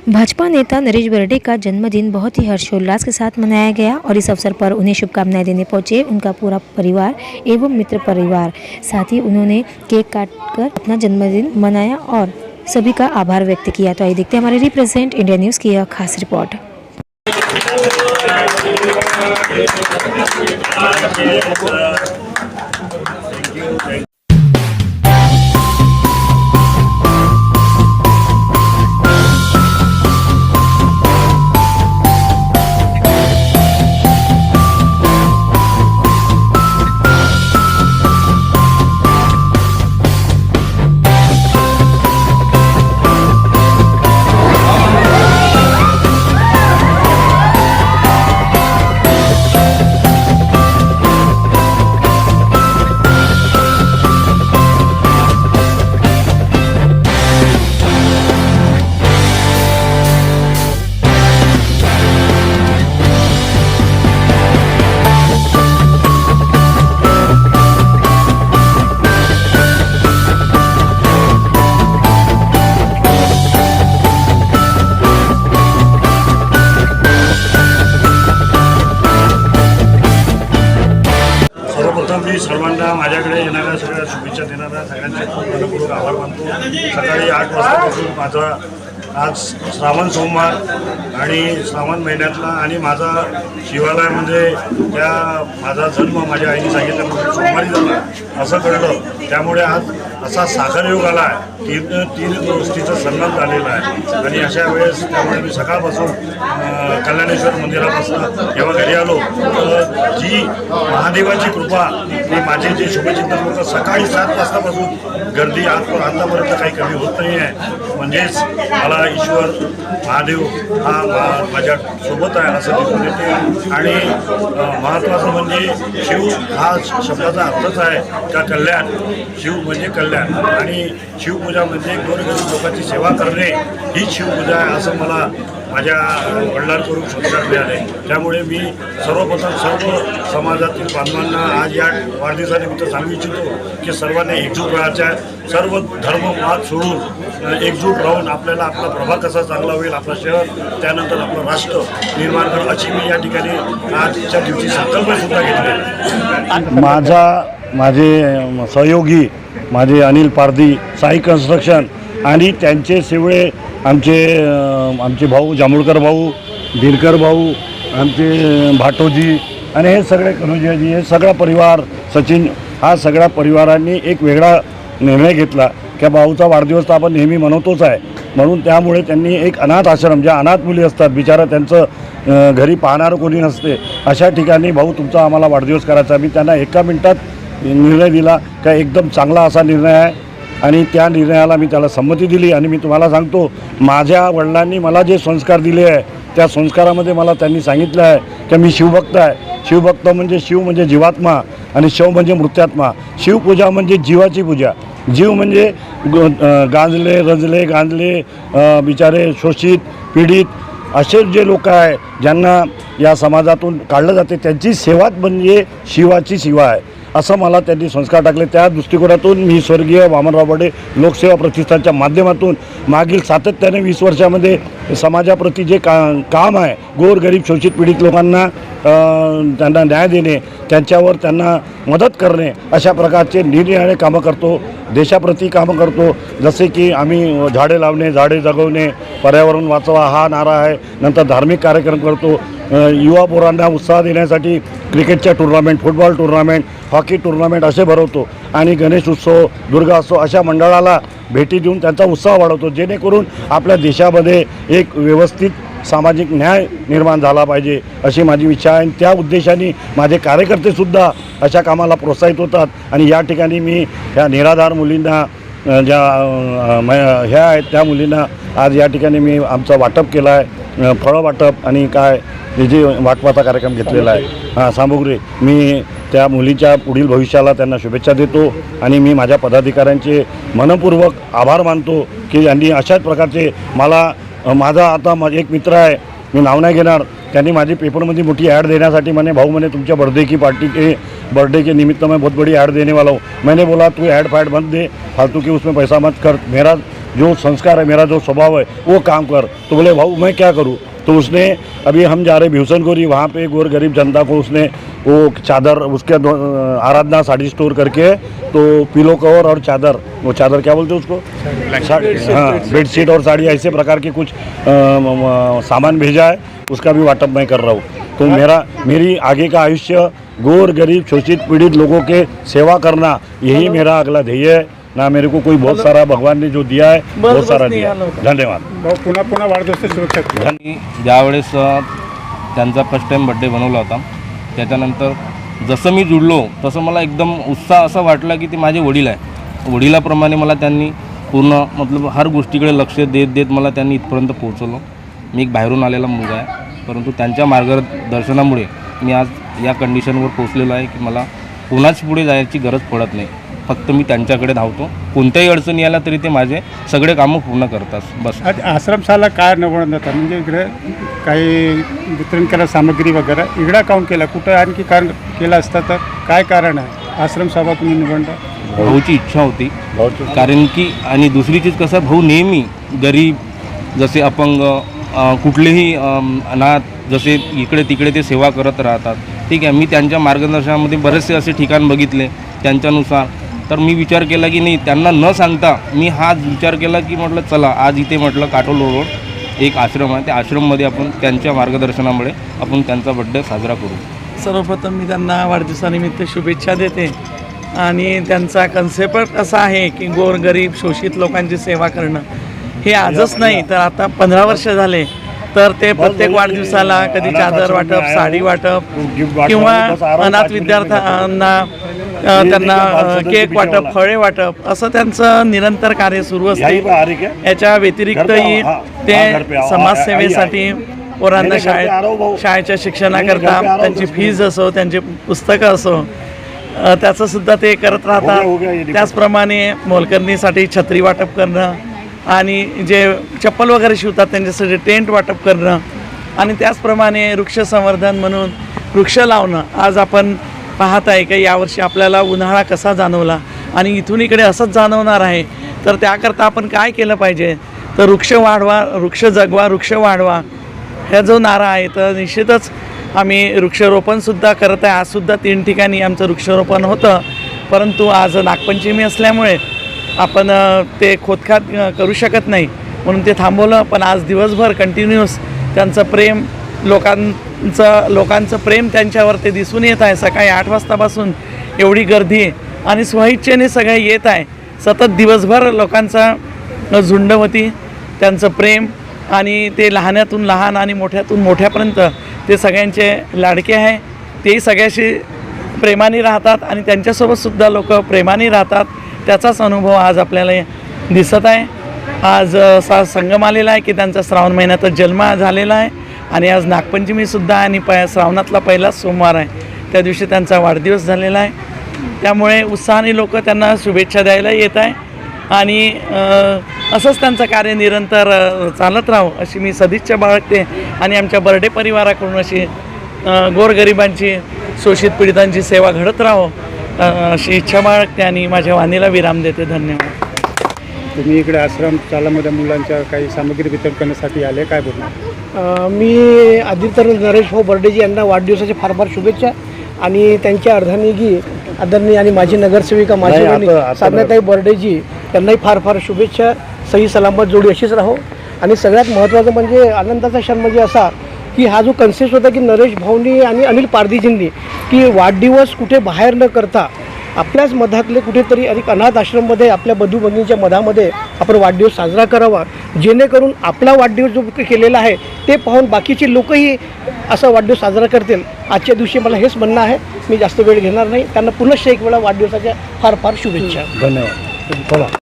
भाजपा नेता नरेश बर्डे का जन्मदिन बहुत ही हर्षोल्लास के साथ मनाया गया और इस अवसर पर उन्हें शुभकामनाएं देने पहुंचे उनका पूरा परिवार एवं मित्र परिवार। साथ ही उन्होंने केक काटकर अपना जन्मदिन मनाया और सभी का आभार व्यक्त किया। तो आइए देखते हैं हमारे रिप्रेजेंट इंडिया न्यूज़ की यह खास रिपोर्ट। मी सर्वांना माझ्याकडे येणाऱ्या सगळ्या शुभेच्छा देणाऱ्या सगळ्यांचे मनपूर्वक आभार मानतो। सकाळी 8 वाजतापासून माझा आज श्रावण सोमवार आणि श्रावण महिन्यातला आणि माझा शिवालय म्हणजे त्या माझा जन्म माझ्या आईने सांगितल्यामुळे सोमवारी झाला असं कळलं। त्यामुळे आज असा साखर योग आला आहे, तीन गोष्टीचा सन्मान झालेला आहे आणि अशा वेळेस त्यामुळे मी सकाळपासून कल्याणेश्वर मंदिरापासून जेव्हा घरी आलो तर जी महादेवाची कृपा की माझे जे शुभचिंतक लोक सकाळी 7 वाजतापासून गर्दी आतापर्यंत काही कमी होत नाही आहे। म्हणजेच मला ईश्वर महादेव हा माझ्या सोबत आहे असं दिसून येते। आणि महत्त्वाचं म्हणजे शिव हा शब्दाचा अर्थच आहे का कल्याण, शिव म्हणजे कल्याण आणि शिवपूजा म्हणजे गोरगरीब लोकांची सेवा करणे ही शिवपूजा आहे असं मला माझ्या वडिलांकडून संस्कार मिळाले। त्यामुळे मी सर्वप्रथम सर्व समाजातील बांधवांना आज या वाढदिवसानिमित्त सांगू इच्छितो की सर्वांनी एकजूट राहायचं आहे। सर्व धर्मवाद सोडून एकजूट राहून आपल्याला आपला प्रभाग कसा चांगला होईल, आपलं शहर त्यानंतर आपलं राष्ट्र निर्माण करणं अशी मी या ठिकाणी आजच्या दिवशी संकल्पसुद्धा घेतली। माझे सहयोगी माझे अनिल पारधी साई कन्स्ट्रक्शन आणि त्यांचे सेवळे आमचे भाऊ जांभूळकर भाऊ, दिनकर भाऊ, आमचे भाटोजी आणि हे सगळे कनुजियाजी, हे सगळा परिवार, सचिन, हा सगळ्या परिवारांनी एक वेगळा निर्णय घेतला की भाऊचा वाढदिवस तर आपण नेहमी मनवतोच आहे, म्हणून त्यामुळे त्यांनी एक अनाथ आश्रम, ज्या अनाथ मुली असतात बिचारा त्यांचं घरी पाहणारं कोणी नसते, अशा ठिकाणी भाऊ तुमचा आम्हाला वाढदिवस करायचा। मी त्यांना एका मिनिटात निर्णय दिला का एकदम चांगला असा निर्णय आहे आणि त्या निर्णयाला मी त्याला संमती दिली। आणि मी तुम्हाला सांगतो माझ्या वडिलांनी मला जे संस्कार दिले आहे त्या संस्कारामध्ये मला त्यांनी सांगितलं आहे की मी शिवभक्त आहे। शिवभक्त म्हणजे शिव म्हणजे जीवात्मा आणि शव म्हणजे मृत्यात्मा। शिवपूजा म्हणजे जीवाची पूजा। जीव म्हणजे गांजले बिचारे शोषित पीडित असे जे लोक आहे ज्यांना या समाजातून काढलं जाते त्यांची सेवाच म्हणजे शिवाची सेवा आहे असं मला त्यांनी संस्कार टाकले। त्या दृष्टिकोनातून मी स्वर्गीय वामनराव बर्डे लोकसेवा प्रतिष्ठानच्या माध्यमातून मागील सातत्याने 20 वर्षामध्ये समाजाप्रती जे काम आहे, गोरगरीब शोषित पीडित लोकांना त्यांना न्याय देणे, त्यांच्यावर त्यांना मदत करणे अशा प्रकारचे निरनिराळे कामं करतो। देशाप्रती कामं करतो, जसे की आम्ही झाडे लावणे, झाडे जगवणे, पर्यावरण वाचवा हा नारा आहे। नंतर धार्मिक कार्यक्रम करतो, युवा पोरांना उत्साह देण्यासाठी क्रिकेटच्या tournament, football tournament, hockey tournament असे भरवतो आणि गणेश उत्सव, दुर्गा उत्सव अशा मंडळाला भेटी देऊन त्यांचा उत्साह वाढवतो, जेणेकरून आपल्या देशामध्ये एक व्यवस्थित सामाजिक न्याय निर्माण झाला पाहिजे अशी माझी इच्छा आहे। त्या उद्देशाने माझे कार्यकर्तेसुद्धा अशा कामाला प्रोत्साहित होतात आणि या ठिकाणी मी ह्या निराधार मुलींना ज्या ह्या आहेत त्या मुलींना आज या ठिकाणी मी आमचं वाटप केलं आहे, फळं वाटप आणि काय जे वाटपाचा कार्यक्रम घेतलेला आहे सामुग्री। मी त्या मुलीच्या पुढील भविष्याला त्यांना शुभेच्छा देतो आणि मी माझ्या पदाधिकाऱ्यांचे मनपूर्वक आभार मानतो की यांनी अशाच प्रकारचे मला माझा आता एक मित्र आहे, मी नाव नाही घेणार, त्यांनी माझी पेपरमध्ये मोठी ऐड देण्यासाठी मैंने भाऊ मैंने तुमच्या बर्थडे की पार्टी के बर्थडे के निमित्त में बहुत बड़ी ऐड देने वाला हूँ। मैंने बोला तू ऐड फैड बंद दे, फालतू की उसमें पैसा मत कर, मेरा जो संस्कार है, मेरा जो स्वभाव है वो काम कर। तो बोले भाऊ मैं क्या करूँ। तो उसने अभी हम जा रहे भीवसनगोरी, वहाँ पे गोर गरीब जनता को उसने वो चादर, उसके आराधना साड़ी स्टोर करके तो पिलो कवर और चादर, वो चादर क्या बोलते हैं उसको, हाँ बेडशीट और साड़ी, ऐसे प्रकार के कुछ सामान भेजा है, उसका भी वाटप मैं कर रहा हूँ। तो मेरी आगे का आयुष्य गोर गरीब शोषित पीड़ित लोगों के सेवा करना, यही मेरा अगला ध्येय है ना। मेरे को कोई बहुत सारा भगवान ने जो दिया है बहुत सारा दिया है। धन्यवाद। पुन्हा पुन्हा वाढदिवस शुभेच्छा। ज्यावेळेस त्यांचा फर्स्ट टाईम बड्डे बनवला होता, त्याच्यानंतर जसं मी जुळलो तसं मला एकदम उत्साह असा वाटला की ते माझे वडील आहे। वडिलाप्रमाणे मला त्यांनी पूर्ण मतलब हर गोष्टीकडे लक्ष देत देत मला त्यांनी इथपर्यंत पोहोचवलं। मी एक बाहेरून आलेला मुलगा आहे, परंतु त्यांच्या मार्गदर्शनामुळे मी आज या कंडिशनवर पोहोचलेलो आहे की मला कोणाच पुढे जायची गरज पडत नाही, फक्त मी त्यांच्याकडे धावतो। कोणत्याही अडचणी आल्या तरी ते माझे सगळे कामं पूर्ण करतात बस। आज आश्रमशाला काय निवडून जातात, म्हणजे इकडे काही वितरण केलं सामग्री वगैरे, इकडं काउंट केलं, कुठं आणखी कारण केलं असतं तर काय कारण आहे आश्रमसभा तुम्ही निवडता? भाऊची इच्छा होती, कारण की आणि दुसरी चीज कसं, भाऊ नेहमी गरीब, जसे अपंग, कुठलेही अनाथ, जसे इकडे तिकडे ते सेवा करत राहतात। ठीक आहे, मी त्यांच्या मार्गदर्शनामध्ये बरेचसे असे ठिकाण बघितले त्यांच्यानुसार, तर मी विचार केला की नाही, त्यांना न सांगता मी हाच विचार केला की म्हटलं चला आज इथे म्हटलं काटोल रोड एक आश्रम आहे, त्या आश्रममध्ये आपण त्यांच्या मार्गदर्शनामुळे आपण त्यांचा बड्डे साजरा करू। सर्वप्रथम मी त्यांना वाढदिवसानिमित्त शुभेच्छा देते आणि त्यांचा कन्सेप्ट असा आहे की गोरगरीब शोषित लोकांची सेवा करणं हे आजच नाही तर आता 15 वर्ष झाले, तर ते प्रत्येक वाढदिवसाला कधी चादर वाटप, साडी वाटप किंवा अनाथ विद्यार्थ्यांना त्यांना केक वाटप, फळे वाटप असं त्यांचं निरंतर कार्य सुरू असते। याच्या व्यतिरिक्तही ते समाजसेवेसाठी पोरांना शाळेच्या शिक्षणाकरता त्यांची फीज असो, त्यांची पुस्तकं असो, त्याचंसुद्धा ते करत राहतात। त्याचप्रमाणे मोलकरणीसाठी छत्री वाटप करणं आणि जे चप्पल वगैरे शिवतात त्यांच्यासाठी टेंट वाटप करणं आणि त्याचप्रमाणे वृक्ष संवर्धन म्हणून वृक्ष लावणं। आज आपण पाहत आहे की यावर्षी आपल्याला उन्हाळा कसा जाणवला आणि इथून इकडे असंच जाणवणार आहे, तर त्याकरता आपण काय केलं पाहिजे, तर वृक्ष वाढवा, वृक्ष जगवा, वृक्ष वाढवा ह्या जो नारा आहे, तर निश्चितच आम्ही वृक्षारोपणसुद्धा करत आहे। आजसुद्धा 3 ठिकाणी आमचं वृक्षारोपण होतं, परंतु आज नागपंचमी असल्यामुळे आपण ते खोदकाट करू शकत नाही म्हणून ते थांबवलं। पण आज दिवसभर कंटिन्यूअस त्यांचं प्रेम, लोकांचं प्रेम त्यांच्यावर ते दिसून येत आहे। सकाळी 8 वाजतापासून एवढी गर्दी आणि स्वइच्छेने सगळे येत आहे, सतत दिवसभर लोकांचा झुंड होती, त्यांचं प्रेम आणि ते लहानातून लहान आणि मोठ्यातून मोठ्यापर्यंत ते सगळ्यांचे लाडके आहे। तेही सगळ्याशी प्रेमाने राहतात आणि त्यांच्यासोबतसुद्धा लोक प्रेमाने राहतात, त्याचाच अनुभव आज आपल्याला दिसत आहे। आज असा संगम आलेला आहे की त्यांचा श्रावण महिन्यातच जन्म झालेला आहे आणि आज नागपंचमीसुद्धा आणि श्रावणातला पहिला सोमवार आहे, त्या दिवशी त्यांचा वाढदिवस झालेला आहे। त्यामुळे उत्साहाने लोक त्यांना शुभेच्छा द्यायला येत आहे आणि असंच त्यांचं कार्य निरंतर चालत राहो अशी मी सदिच्छा बाळगते आणि आमच्या बर्डे परिवाराकडून अशी गोरगरिबांची, शोषित पीडितांची सेवा घडत राहो अशी इच्छा बाळगते आणि माझ्या वाणीला विराम देते। धन्यवाद। तुम्ही इकडे आश्रमशालामध्ये मुलांच्या काही सामग्री वितरण करण्यासाठी आले, काय बोलणार? मी आधी तर नरेश भाऊ बर्डेजी यांना वाढदिवसाच्या फार फार शुभेच्छा आणि त्यांच्या अर्धांगिनी आदरणीय आणि माझी नगरसेविका माझी बहिणी साधनाताई बर्डेजी यांनाही फार फार शुभेच्छा। सही सलामत जोडी अशीच राहो आणि सगळ्यात महत्त्वाचं म्हणजे आनंदाचा क्षण म्हणजे असा की हा जो कन्सेप्ट होता की नरेश भाऊंनी आणि अनिल पारधीजींनी की वाढदिवस कुठे बाहेर न करता आपल्याच मधातले कुठेतरी एक अनाथ आश्रममध्ये आपल्या बंधू भगिनींच्या मधामध्ये आपण वाढदिवस साजरा करावा, जेणेकरून आपला वाढदिवस जो केलेला आहे ते पाहून बाकीचे लोकही असा वाढदिवस साजरा करतील। आजच्या दिवशी मला हेच म्हणणं आहे, मी जास्त वेळ घेणार नाही। त्यांना पुनश्च एक वेळा वाढदिवसाच्या फार फार शुभेच्छा। धन्यवाद।